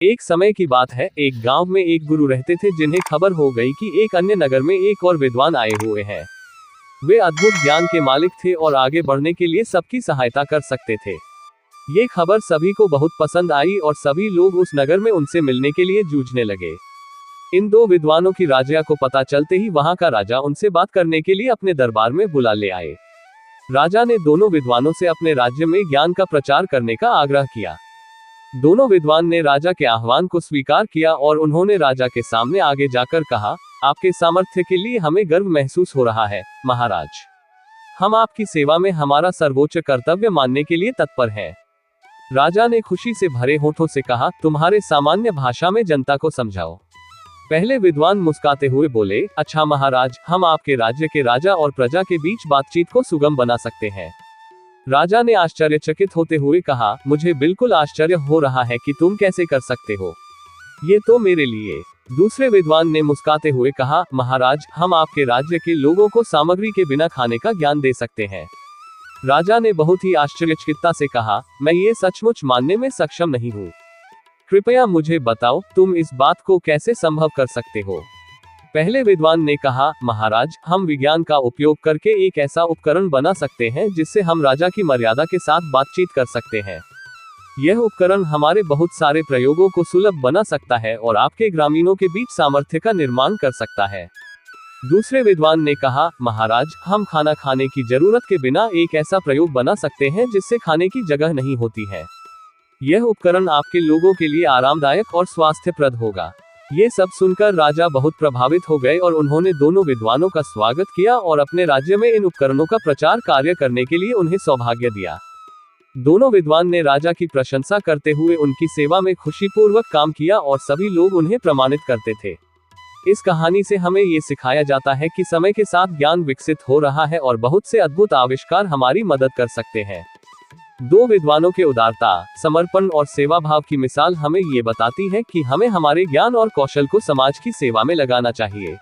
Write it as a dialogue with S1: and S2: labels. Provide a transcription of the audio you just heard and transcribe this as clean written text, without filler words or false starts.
S1: एक समय की बात है, एक गांव में एक गुरु रहते थे जिन्हें खबर हो गई कि एक अन्य नगर में एक और विद्वान आए हुए हैं। वे अद्भुत ज्ञान के मालिक थे और आगे बढ़ने के लिए सबकी सहायता कर सकते थे। ये खबर सभी को बहुत पसंद आई और सभी लोग उस नगर में उनसे मिलने के लिए जूझने लगे। इन दो विद्वानों की राजा को पता चलते ही वहां का राजा उनसे बात करने के लिए अपने दरबार में बुला ले आए। राजा ने दोनों विद्वानों से अपने राज्य में ज्ञान का प्रचार करने का आग्रह किया। दोनों विद्वान ने राजा के आह्वान को स्वीकार किया और उन्होंने राजा के सामने आगे जाकर कहा, आपके सामर्थ्य के लिए हमें गर्व महसूस हो रहा है, महाराज। हम आपकी सेवा में हमारा सर्वोच्च कर्तव्य मानने के लिए तत्पर हैं। राजा ने खुशी से भरे होठों से कहा, तुम्हारे सामान्य भाषा में जनता को समझाओ। पहले विद्वान मुस्कुराते हुए बोले, अच्छा महाराज, हम आपके राज्य के राजा और प्रजा के बीच बातचीत को सुगम बना सकते हैं। राजा ने आश्चर्यचकित होते हुए कहा, मुझे बिल्कुल आश्चर्य हो रहा है कि तुम कैसे कर सकते हो। ये तो मेरे लिए। दूसरे विद्वान ने मुस्कुराते हुए कहा, महाराज, हम आपके राज्य के लोगों को सामग्री के बिना खाने का ज्ञान दे सकते हैं। राजा ने बहुत ही आश्चर्यचकितता से कहा, मैं ये सचमुच मानने में सक्षम नहीं हूँ। कृपया मुझे बताओ, तुम इस बात को कैसे संभव कर सकते हो। पहले विद्वान ने कहा, महाराज, हम विज्ञान का उपयोग करके एक ऐसा उपकरण बना सकते हैं जिससे हम राजा की मर्यादा के साथ बातचीत कर सकते हैं। यह उपकरण हमारे बहुत सारे प्रयोगों को सुलभ बना सकता है और आपके ग्रामीणों के बीच सामर्थ्य का निर्माण कर सकता है। दूसरे विद्वान ने कहा, महाराज, हम खाना खाने की जरूरत के बिना एक ऐसा प्रयोग बना सकते हैं जिससे खाने की जगह नहीं होती है। यह उपकरण आपके लोगों के लिए आरामदायक और स्वास्थ्यप्रद होगा। ये सब सुनकर राजा बहुत प्रभावित हो गए और उन्होंने दोनों विद्वानों का स्वागत किया और अपने राज्य में इन उपकरणों का प्रचार कार्य करने के लिए उन्हें सौभाग्य दिया। दोनों विद्वान ने राजा की प्रशंसा करते हुए उनकी सेवा में खुशीपूर्वक काम किया और सभी लोग उन्हें प्रमाणित करते थे। इस कहानी से हमें ये सिखाया जाता है कि समय के साथ ज्ञान विकसित हो रहा है और बहुत से अद्भुत आविष्कार हमारी मदद कर सकते हैं। दो विद्वानों के उदारता, समर्पण और सेवा भाव की मिसाल हमें ये बताती है कि हमें हमारे ज्ञान और कौशल को समाज की सेवा में लगाना चाहिए।